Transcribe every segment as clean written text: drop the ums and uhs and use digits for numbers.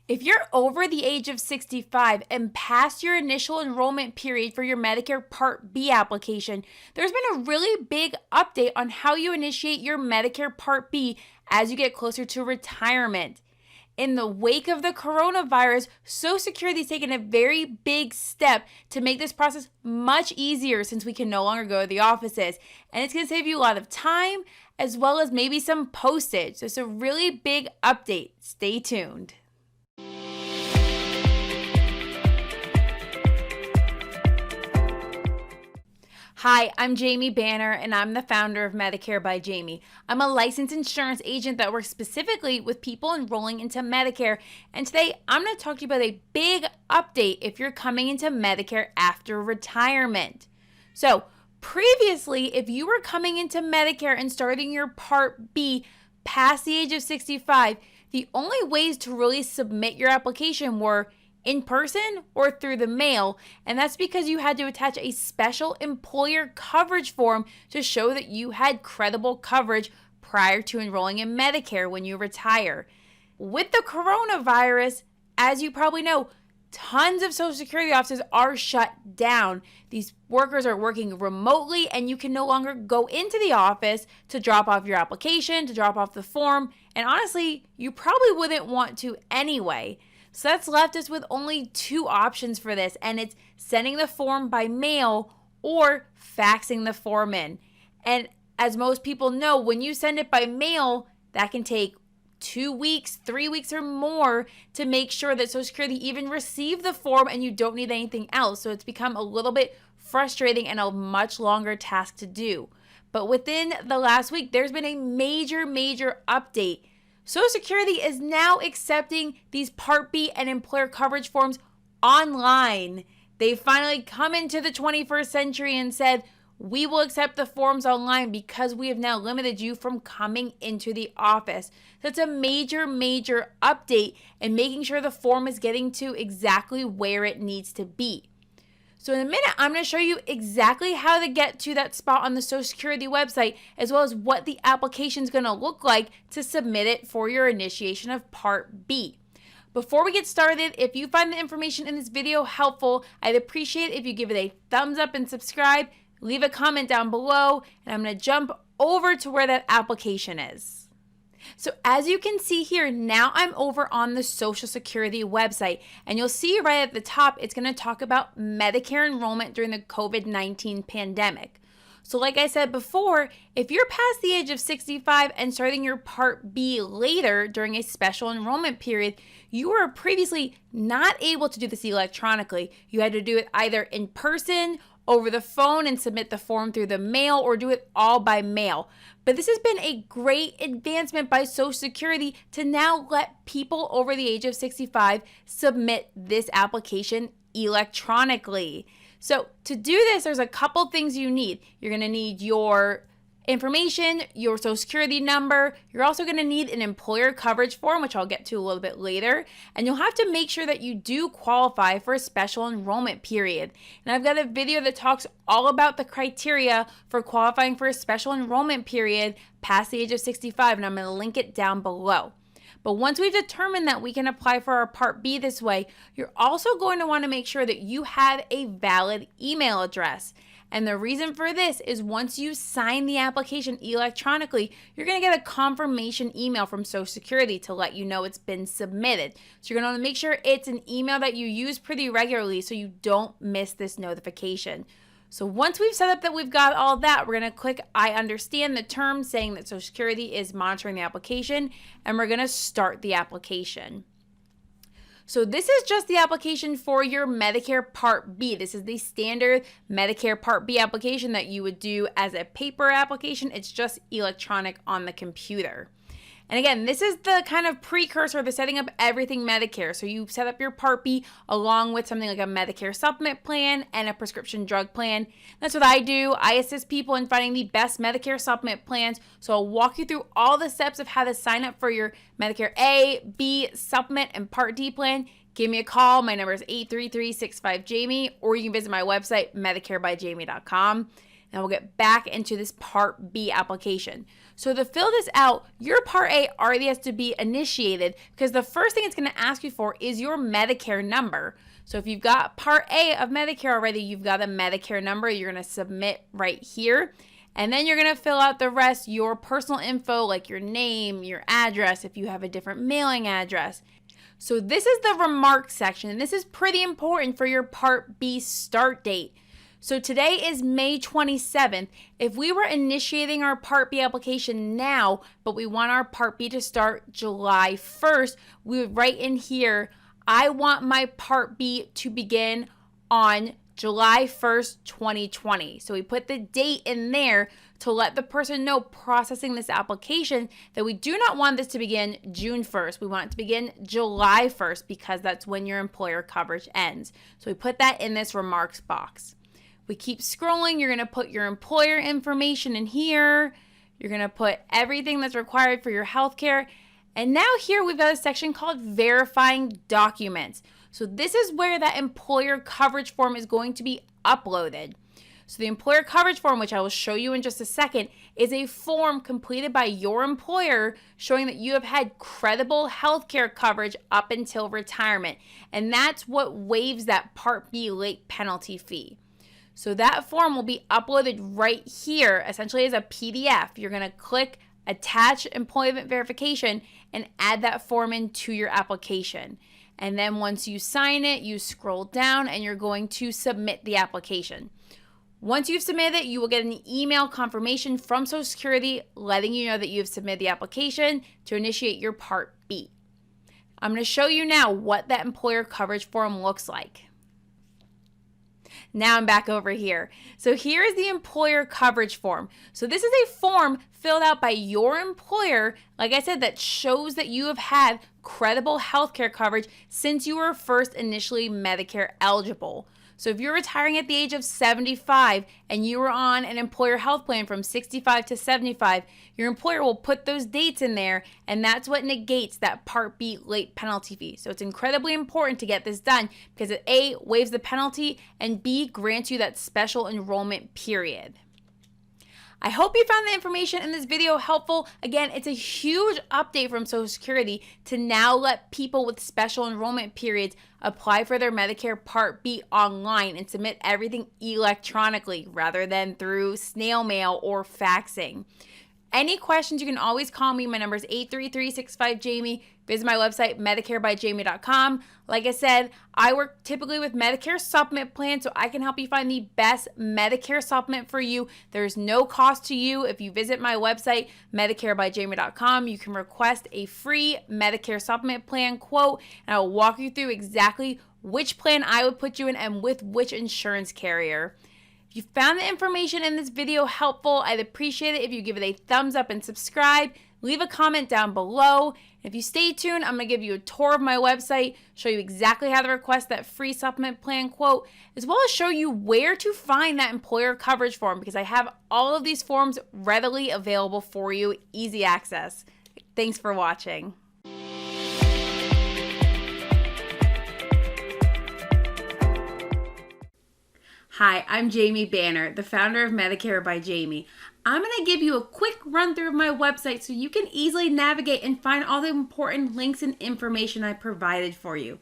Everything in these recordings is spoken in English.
If you're over the age of 65 and past your initial enrollment period for your Medicare Part B application, there's been a really big update on how you initiate your Medicare Part B as you get closer to retirement. In the wake of the coronavirus, Social Security has taken a very big step to make this process much easier since we can no longer go to the offices. And it's going to save you a lot of time as well as maybe some postage. So it's a really big update. Stay tuned. Hi, I'm Jamie Banner, and I'm the founder of Medicare by Jamie. I'm a licensed insurance agent that works specifically with people enrolling into Medicare, and today I'm going to talk to you about a big update if you're coming into Medicare after retirement. So, previously, if you were coming into Medicare and starting your Part B past the age of 65, the only ways to really submit your application were in person or through the mail, and that's because you had to attach a special employer coverage form to show that you had credible coverage prior to enrolling in Medicare when you retire. With the coronavirus, as you probably know, tons of Social Security offices are shut down. These workers are working remotely, and you can no longer go into the office to drop off your application, to drop off the form, and honestly, you probably wouldn't want to anyway. So that's left us with only two options for this, and it's sending the form by mail or faxing the form in. And as most people know, when you send it by mail, that can take 2 weeks, 3 weeks or more to make sure that Social Security even receive the form and you don't need anything else. So it's become a little bit frustrating and a much longer task to do. But within the last week, there's been a major update. Social Security is now accepting these Part B and employer coverage forms online. They've finally come into the 21st century and said, we will accept the forms online because we have now limited you from coming into the office. That's a major update in making sure the form is getting to exactly where it needs to be. So in a minute, I'm going to show you exactly how to get to that spot on the Social Security website, as well as what the application is going to look like to submit it for your initiation of Part B. Before we get started, if you find the information in this video helpful, I'd appreciate it if you give it a thumbs up and subscribe, leave a comment down below, and I'm going to jump over to where that application is. So as you can see here, now I'm over on the Social Security website, and you'll see right at the top, it's going to talk about Medicare enrollment during the COVID-19 pandemic. So like I said before, if you're past the age of 65 and starting your Part B later during a special enrollment period, you were previously not able to do this electronically. You had to do it either in person, over the phone, and submit the form through the mail, or do it all by mail. But this has been a great advancement by Social Security to now let people over the age of 65 submit this application electronically. So to do this, there's a couple things you need. You're going to need your information, your Social Security number. You're also going to need an employer coverage form, which I'll get to a little bit later. And you'll have to make sure that you do qualify for a special enrollment period. And I've got a video that talks all about the criteria for qualifying for a special enrollment period past the age of 65, and I'm going to link it down below. But once we've determined that we can apply for our Part B this way, you're also going to want to make sure that you have a valid email address. And the reason for this is once you sign the application electronically, you're going to get a confirmation email from Social Security to let you know it's been submitted. So you're going to want to make sure it's an email that you use pretty regularly so you don't miss this notification. So once we've set up that we've got all that, we're going to click I understand the terms saying that Social Security is monitoring the application, and we're going to start the application. So this is just the application for your Medicare Part B. This is the standard Medicare Part B application that you would do as a paper application. It's just electronic on the computer. And again, this is the kind of precursor to setting up everything Medicare. So you set up your Part B along with something like a Medicare supplement plan and a prescription drug plan. That's what I do. I assist people in finding the best Medicare supplement plans. So I'll walk you through all the steps of how to sign up for your Medicare A, B, supplement, and Part D plan. Give me a call. My number is 833-65-JAMIE, or you can visit my website, medicarebyjamie.com. and we'll get back into this Part B application. So to fill this out, your Part A already has to be initiated because the first thing it's going to ask you for is your Medicare number. So if you've got Part A of Medicare already, you've got a Medicare number you're going to submit right here. And then you're going to fill out the rest, your personal info like your name, your address, if you have a different mailing address. So this is the remarks section, and this is pretty important for your Part B start date. So today is May 27th. If we were initiating our Part B application now, but we want our Part B to start July 1st, we would write in here, I want my Part B to begin on July 1st, 2020. So we put the date in there to let the person know processing this application that we do not want this to begin June 1st. We want it to begin July 1st because that's when your employer coverage ends. So we put that in this remarks box. We keep scrolling. You're going to put your employer information in here. You're going to put everything that's required for your healthcare. And now here we've got a section called verifying documents. So this is where that employer coverage form is going to be uploaded. So the employer coverage form, which I will show you in just a second, is a form completed by your employer showing that you have had credible healthcare coverage up until retirement. And that's what waives that Part B late penalty fee. So that form will be uploaded right here, essentially as a PDF. You're going to click Attach Employment Verification and add that form into your application. And then once you sign it, you scroll down and you're going to submit the application. Once you've submitted it, you will get an email confirmation from Social Security letting you know that you've submitted the application to initiate your Part B. I'm going to show you now what that employer coverage form looks like. Now I'm back over here. So here is the employer coverage form. So this is a form filled out by your employer, like I said, that shows that you have had credible healthcare coverage since you were first initially Medicare eligible. So if you're retiring at the age of 75 and you were on an employer health plan from 65 to 75, your employer will put those dates in there, and that's what negates that Part B late penalty fee. So it's incredibly important to get this done because it A, waives the penalty, and B, grants you that special enrollment period. I hope you found the information in this video helpful. Again, it's a huge update from Social Security to now let people with special enrollment periods apply for their Medicare Part B online and submit everything electronically rather than through snail mail or faxing. Any questions, you can always call me. My number is 833-65-JAMIE. Visit my website, medicarebyjamie.com. Like I said, I work typically with Medicare supplement plans, so I can help you find the best Medicare supplement for you. There's no cost to you. If you visit my website, medicarebyjamie.com, you can request a free Medicare supplement plan quote, and I will walk you through exactly which plan I would put you in and with which insurance carrier. If you found the information in this video helpful, I'd appreciate it if you give it a thumbs up and subscribe. Leave a comment down below. If you stay tuned, I'm going to give you a tour of my website, show you exactly how to request that free supplement plan quote, as well as show you where to find that employer coverage form because I have all of these forms readily available for you, easy access. Thanks for watching. Hi, I'm Jamie Banner, the founder of Medicare by Jamie. I'm going to give you a quick run through of my website so you can easily navigate and find all the important links and information I provided for you.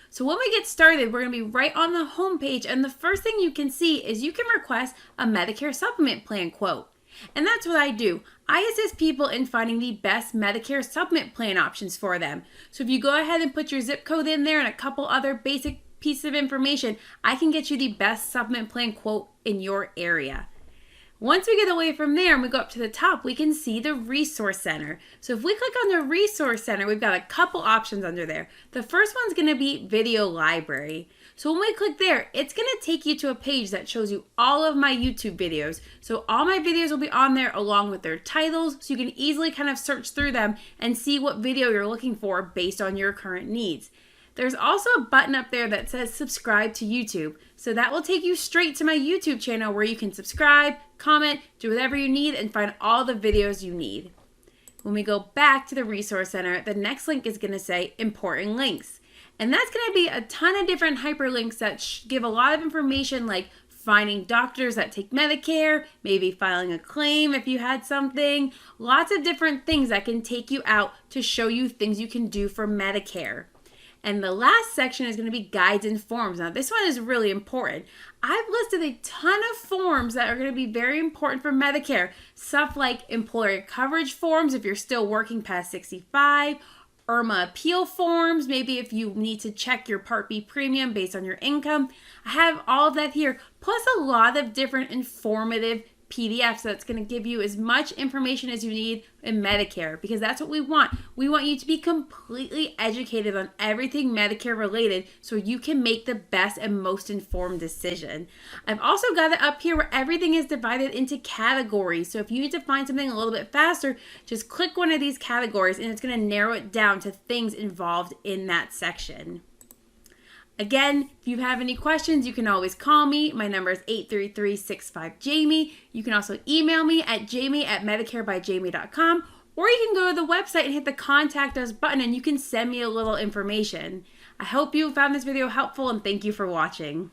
So when we get started, we're going to be right on the home page, and the first thing you can see is you can request a Medicare supplement plan quote. And that's what I do. I assist people in finding the best Medicare supplement plan options for them. So if you go ahead and put your zip code in there and a couple other basic pieces of information, I can get you the best supplement plan quote in your area. Once we get away from there and we go up to the top, we can see the Resource Center. So if we click on the Resource Center, we've got a couple options under there. The first one's going to be Video Library. So when we click there, it's going to take you to a page that shows you all of my YouTube videos. So all my videos will be on there along with their titles, so you can easily kind of search through them and see what video you're looking for based on your current needs. There's also a button up there that says subscribe to YouTube. So that will take you straight to my YouTube channel where you can subscribe, comment, do whatever you need, and find all the videos you need. When we go back to the Resource Center, the next link is going to say important links. And that's going to be a ton of different hyperlinks that give a lot of information like finding doctors that take Medicare, maybe filing a claim if you had something. Lots of different things that can take you out to show you things you can do for Medicare. And the last section is going to be guides and forms. Now, this one is really important. I've listed a ton of forms that are going to be very important for Medicare. Stuff like employer coverage forms if you're still working past 65, IRMA appeal forms, maybe if you need to check your Part B premium based on your income. I have all of that here, plus a lot of different informative PDFs that's going to give you as much information as you need in Medicare, because that's what we want. We want you to be completely educated on everything Medicare related so you can make the best and most informed decision. I've also got it up here where everything is divided into categories. So if you need to find something a little bit faster, just click one of these categories and it's going to narrow it down to things involved in that section. Again, if you have any questions, you can always call me. My number is 833-65-JAMIE. You can also email me at jamie@medicarebyjamie.com, or you can go to the website and hit the Contact Us button and you can send me a little information. I hope you found this video helpful and thank you for watching.